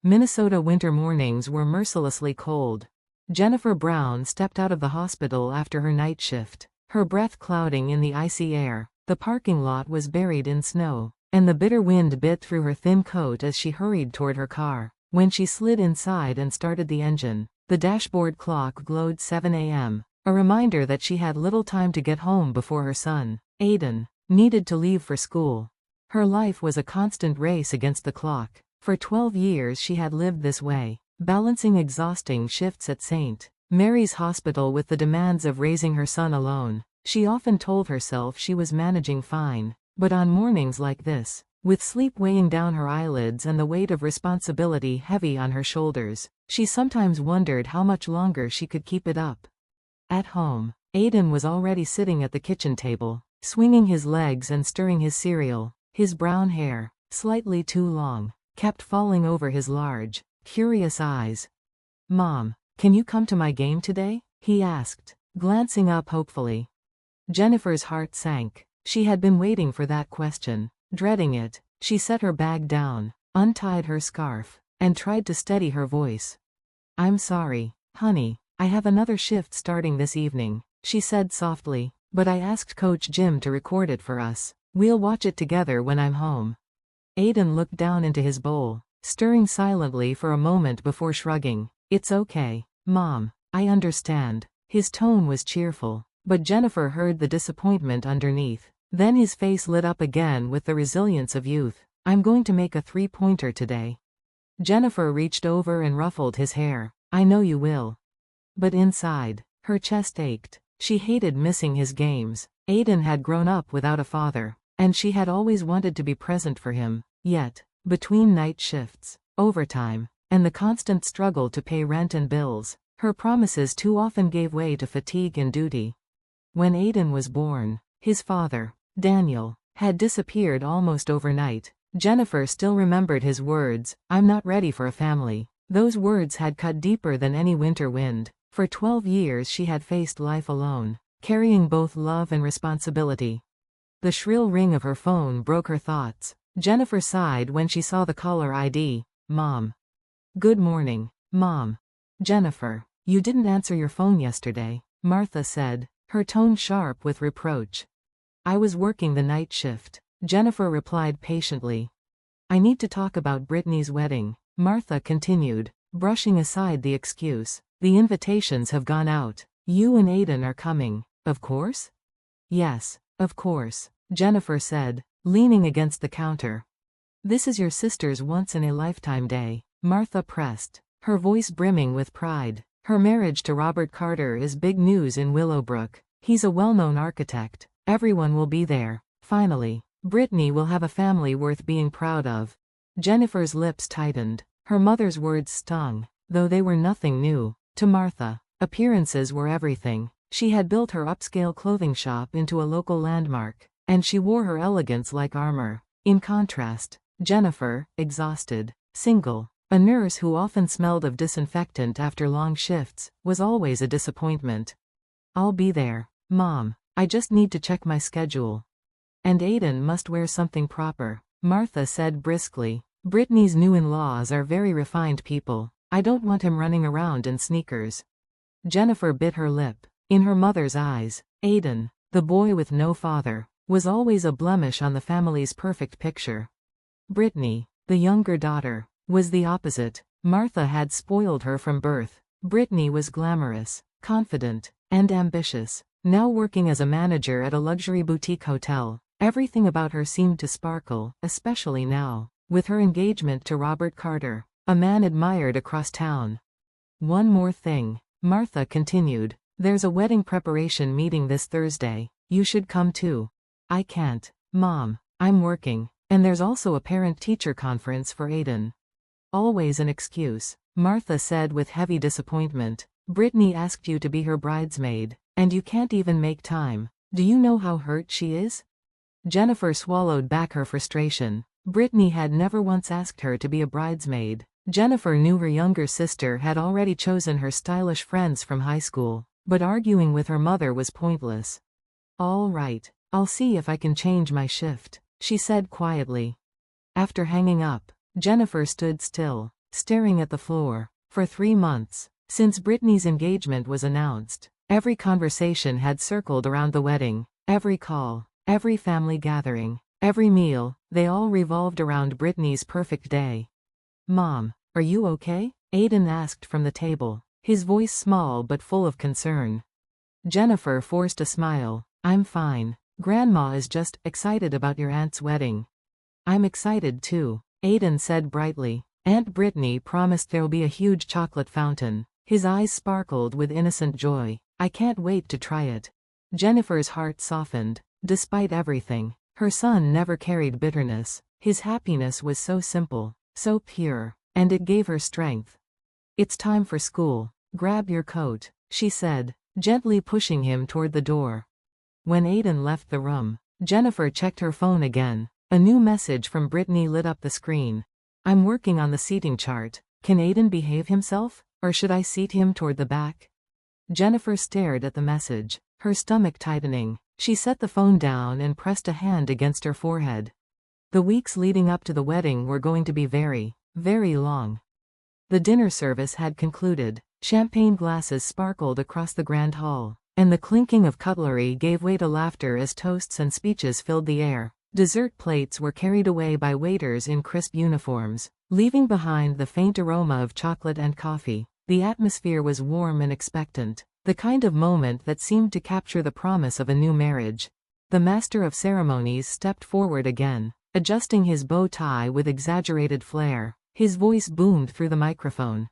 Minnesota winter mornings were mercilessly cold. Jennifer Brown stepped out of the hospital after her night shift, her breath clouding in the icy air. The parking lot was buried in snow, and the bitter wind bit through her thin coat as she hurried toward her car. When she slid inside and started the engine, the dashboard clock glowed 7 a.m., a reminder that she had little time to get home before her son, Aiden, needed to leave for school. Her life was a constant race against the clock. For 12 years she had lived this way, balancing exhausting shifts at St. Mary's Hospital with the demands of raising her son alone. She often told herself she was managing fine, but on mornings like this, with sleep weighing down her eyelids and the weight of responsibility heavy on her shoulders, she sometimes wondered how much longer she could keep it up. At home, Aiden was already sitting at the kitchen table, swinging his legs and stirring his cereal. His brown hair, slightly too long, kept falling over his large, curious eyes. "Mom, can you come to my game today?" he asked, glancing up hopefully. Jennifer's heart sank. She had been waiting for that question, dreading it. She set her bag down, untied her scarf, and tried to steady her voice. "I'm sorry, honey, I have another shift starting this evening," she said softly, "but I asked Coach Jim to record it for us. We'll watch it together when I'm home." Aiden looked down into his bowl, stirring silently for a moment before shrugging. "It's okay, Mom, I understand." His tone was cheerful, but Jennifer heard the disappointment underneath. Then his face lit up again with the resilience of youth. "I'm going to make a three-pointer today." Jennifer reached over and ruffled his hair. "I know you will." But inside, her chest ached. She hated missing his games. Aiden had grown up without a father, and she had always wanted to be present for him. Yet, between night shifts, overtime, and the constant struggle to pay rent and bills, her promises too often gave way to fatigue and duty. When Aiden was born, his father, Daniel, had disappeared almost overnight. Jennifer still remembered his words, "I'm not ready for a family." Those words had cut deeper than any winter wind. For 12 years she had faced life alone, carrying both love and responsibility. The shrill ring of her phone broke her thoughts. Jennifer sighed when she saw the caller ID. "Mom." "Good morning, Mom." "Jennifer, you didn't answer your phone yesterday," Martha said, her tone sharp with reproach. "I was working the night shift," Jennifer replied patiently. "I need to talk about Brittany's wedding," Martha continued, brushing aside the excuse. "The invitations have gone out. You and Aiden are coming, of course?" "Yes, of course," Jennifer said, leaning against the counter. "This is your sister's once-in-a-lifetime day," Martha pressed, her voice brimming with pride. "Her marriage to Robert Carter is big news in Willowbrook. He's a well-known architect. Everyone will be there. Finally, Brittany will have a family worth being proud of." Jennifer's lips tightened. Her mother's words stung, though they were nothing new. To Martha, appearances were everything. She had built her upscale clothing shop into a local landmark, and she wore her elegance like armor. In contrast, Jennifer, exhausted, single, a nurse who often smelled of disinfectant after long shifts, was always a disappointment. "I'll be there, Mom. I just need to check my schedule." "And Aiden must wear something proper," Martha said briskly. "Brittany's new in-laws are very refined people. I don't want him running around in sneakers." Jennifer bit her lip. In her mother's eyes, Aiden, the boy with no father, was always a blemish on the family's perfect picture. Brittany, the younger daughter, was the opposite. Martha had spoiled her from birth. Brittany was glamorous, confident, and ambitious. Now working as a manager at a luxury boutique hotel, everything about her seemed to sparkle, especially now, with her engagement to Robert Carter, a man admired across town. "One more thing," Martha continued. "There's a wedding preparation meeting this Thursday. You should come too." "I can't, Mom. I'm working, and there's also a parent-teacher conference for Aiden." "Always an excuse," Martha said with heavy disappointment. "Brittany asked you to be her bridesmaid, and you can't even make time. Do you know how hurt she is?" Jennifer swallowed back her frustration. Brittany had never once asked her to be a bridesmaid. Jennifer knew her younger sister had already chosen her stylish friends from high school, but arguing with her mother was pointless. "All right, I'll see if I can change my shift," she said quietly. After hanging up, Jennifer stood still, staring at the floor. For 3 months, since Brittany's engagement was announced, every conversation had circled around the wedding. Every call, every family gathering, every meal, they all revolved around Brittany's perfect day. "Mom, are you okay?" Aiden asked from the table, his voice small but full of concern. Jennifer forced a smile. "I'm fine. Grandma is just excited about your aunt's wedding." "I'm excited too," Aiden said brightly. "Aunt Brittany promised there'll be a huge chocolate fountain." His eyes sparkled with innocent joy. "I can't wait to try it." Jennifer's heart softened. Despite everything, her son never carried bitterness. His happiness was so simple, so pure, and it gave her strength. "It's time for school. Grab your coat," she said, gently pushing him toward the door. When Aiden left the room, Jennifer checked her phone again. A new message from Brittany lit up the screen. "I'm working on the seating chart. Can Aiden behave himself, or should I seat him toward the back?" Jennifer stared at the message, her stomach tightening. She set the phone down and pressed a hand against her forehead. The weeks leading up to the wedding were going to be very, very long. The dinner service had concluded. Champagne glasses sparkled across the grand hall, and the clinking of cutlery gave way to laughter as toasts and speeches filled the air. Dessert plates were carried away by waiters in crisp uniforms, leaving behind the faint aroma of chocolate and coffee. The atmosphere was warm and expectant, the kind of moment that seemed to capture the promise of a new marriage. The master of ceremonies stepped forward again, adjusting his bow tie with exaggerated flair. His voice boomed through the microphone.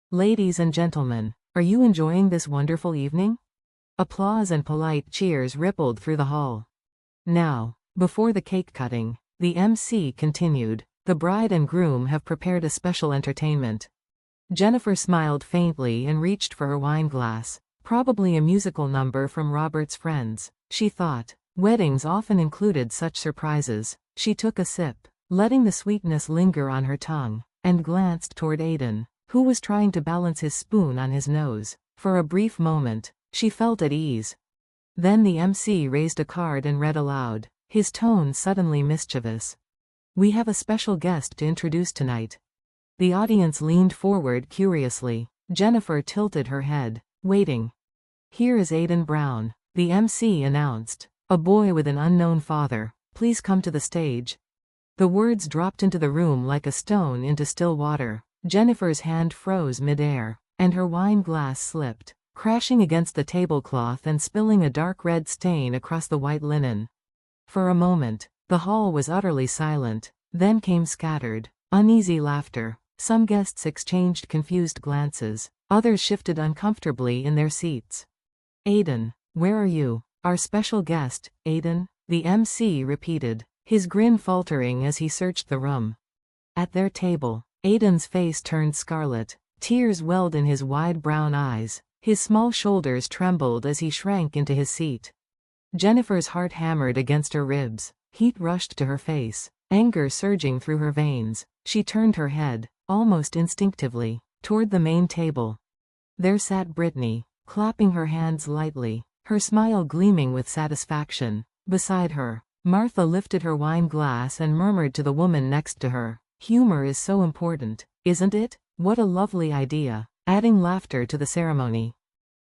"Ladies and gentlemen, are you enjoying this wonderful evening?" Applause and polite cheers rippled through the hall. "Now, before the cake cutting," the MC continued, "the bride and groom have prepared a special entertainment." Jennifer smiled faintly and reached for her wine glass. Probably a musical number from Robert's Friends, she thought. Weddings often included such surprises. She took a sip, letting the sweetness linger on her tongue, and glanced toward Aiden, who was trying to balance his spoon on his nose. For a brief moment, she felt at ease. Then the MC raised a card and read aloud, his tone suddenly mischievous. "We have a special guest to introduce tonight." The audience leaned forward curiously. Jennifer tilted her head, waiting. "Here is Aiden Brown," the MC announced. "A boy with an unknown father. Please come to the stage." The words dropped into the room like a stone into still water. Jennifer's hand froze midair, and her wine glass slipped, crashing against the tablecloth and spilling a dark red stain across the white linen. For a moment, the hall was utterly silent. Then came scattered, uneasy laughter. Some guests exchanged confused glances. Others shifted uncomfortably in their seats. "Aiden, where are you? Our special guest, Aiden," the MC repeated, his grin faltering as he searched the room. At their table, Aiden's face turned scarlet. Tears welled in his wide brown eyes. His small shoulders trembled as he shrank into his seat. Jennifer's heart hammered against her ribs. Heat rushed to her face, anger surging through her veins. She turned her head, almost instinctively, toward the main table. There sat Brittany, clapping her hands lightly, her smile gleaming with satisfaction. Beside her, Martha lifted her wine glass and murmured to the woman next to her, "Humor is so important, isn't it? What a lovely idea," adding laughter to the ceremony.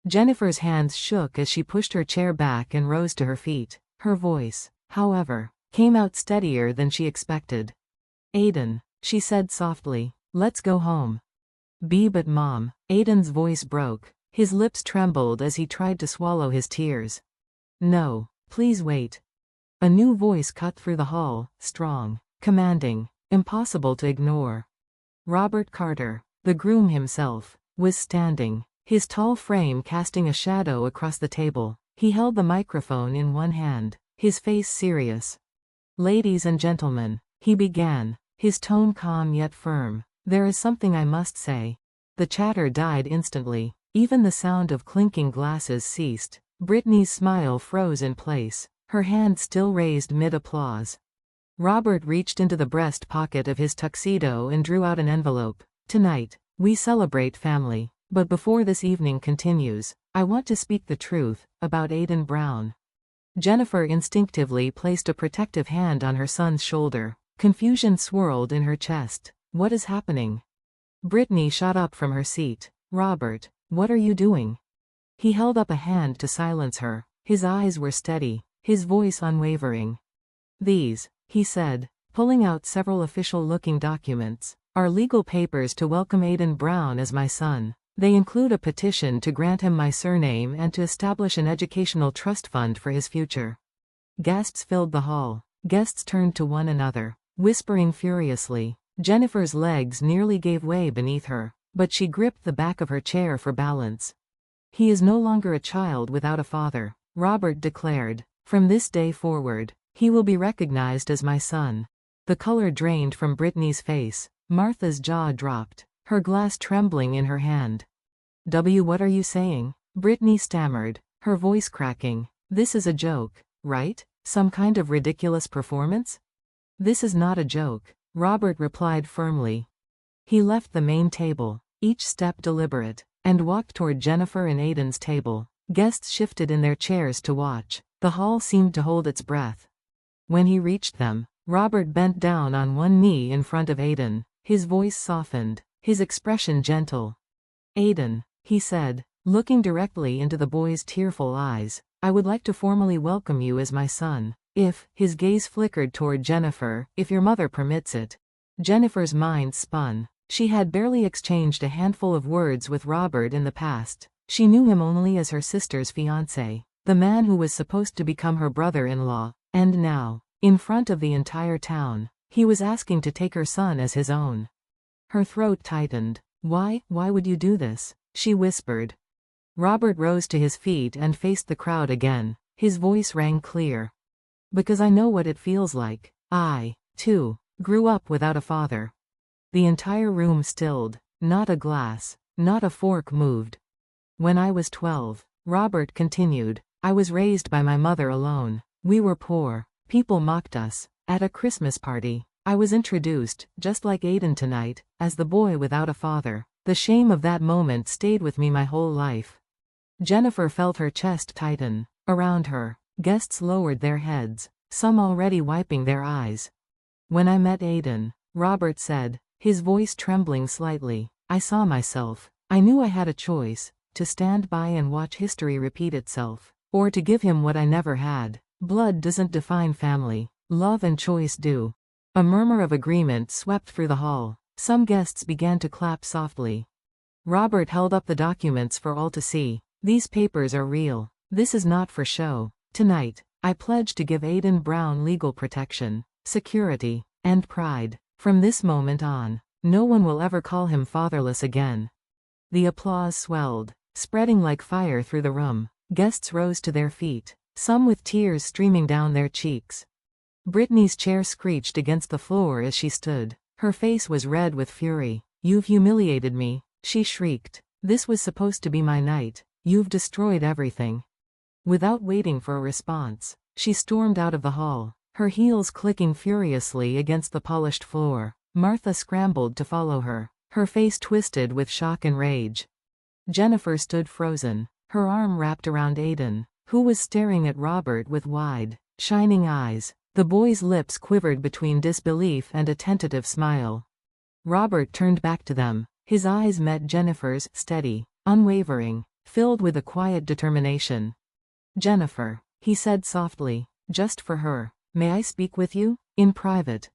Jennifer's hands shook as she pushed her chair back and rose to her feet. Her voice, however, came out steadier than she expected. "Aiden," she said softly, "let's go home." But Mom," Aiden's voice broke. His lips trembled as he tried to swallow his tears. "No, please wait." A new voice cut through the hall, strong, commanding, impossible to ignore. Robert Carter, the groom himself, was standing, his tall frame casting a shadow across the table. He held the microphone in one hand, his face serious. "Ladies and gentlemen," he began, his tone calm yet firm, "there is something I must say." The chatter died instantly. Even the sound of clinking glasses ceased. Brittany's smile froze in place, her hand still raised mid-applause. Robert reached into the breast pocket of his tuxedo and drew out an envelope. "Tonight, we celebrate family. But before this evening continues, I want to speak the truth about Aiden Brown." Jennifer instinctively placed a protective hand on her son's shoulder. Confusion swirled in her chest. "What is happening?" Brittany shot up from her seat. "Robert, what are you doing?" He held up a hand to silence her. His eyes were steady, his voice unwavering. "These," he said, pulling out several official-looking documents, "are legal papers to welcome Aiden Brown as my son. They include a petition to grant him my surname and to establish an educational trust fund for his future." Guests filled the hall. Guests turned to one another, whispering furiously. Jennifer's legs nearly gave way beneath her, but she gripped the back of her chair for balance. "He is no longer a child without a father," Robert declared. "From this day forward, he will be recognized as my son." The color drained from Brittany's face. Martha's jaw dropped, her glass trembling in her hand. What are you saying?" Brittany stammered, her voice cracking. "This is a joke, right? Some kind of ridiculous performance?" "This is not a joke," Robert replied firmly. He left the main table, each step deliberate, and walked toward Jennifer and Aiden's table. Guests shifted in their chairs to watch. The hall seemed to hold its breath. When he reached them, Robert bent down on one knee in front of Aiden. His voice softened, his expression gentle. "Aiden," he said, looking directly into the boy's tearful eyes, "I would like to formally welcome you as my son. If," his gaze flickered toward Jennifer, "if your mother permits it." Jennifer's mind spun. She had barely exchanged a handful of words with Robert in the past. She knew him only as her sister's fiancé, the man who was supposed to become her brother-in-law, and now, in front of the entire town, he was asking to take her son as his own. Her throat tightened. Why would you do this?" she whispered. Robert rose to his feet and faced the crowd again. His voice rang clear. "Because I know what it feels like. I, too, grew up without a father." The entire room stilled. Not a glass, not a fork moved. "When I was 12, Robert continued, "I was raised by my mother alone. We were poor. People mocked us. At a Christmas party, I was introduced, just like Aiden tonight, as the boy without a father. The shame of that moment stayed with me my whole life." Jennifer felt her chest tighten. Around her, guests lowered their heads, some already wiping their eyes. "When I met Aiden," Robert said, his voice trembling slightly, "I saw myself. I knew I had a choice, to stand by and watch history repeat itself, or to give him what I never had. Blood doesn't define family. Love and choice do." A murmur of agreement swept through the hall. Some guests began to clap softly. Robert held up the documents for all to see. "These papers are real. This is not for show. Tonight, I pledge to give Aiden Brown legal protection, security, and pride. From this moment on, no one will ever call him fatherless again." The applause swelled, spreading like fire through the room. Guests rose to their feet, some with tears streaming down their cheeks. Brittany's chair screeched against the floor as she stood. Her face was red with fury. "You've humiliated me," she shrieked. "This was supposed to be my night. You've destroyed everything." Without waiting for a response, she stormed out of the hall, her heels clicking furiously against the polished floor. Martha scrambled to follow her, her face twisted with shock and rage. Jennifer stood frozen, her arm wrapped around Aiden, who was staring at Robert with wide, shining eyes. The boy's lips quivered between disbelief and a tentative smile. Robert turned back to them. His eyes met Jennifer's, steady, unwavering, filled with a quiet determination. "Jennifer," he said softly, "just for her, may I speak with you? In private?"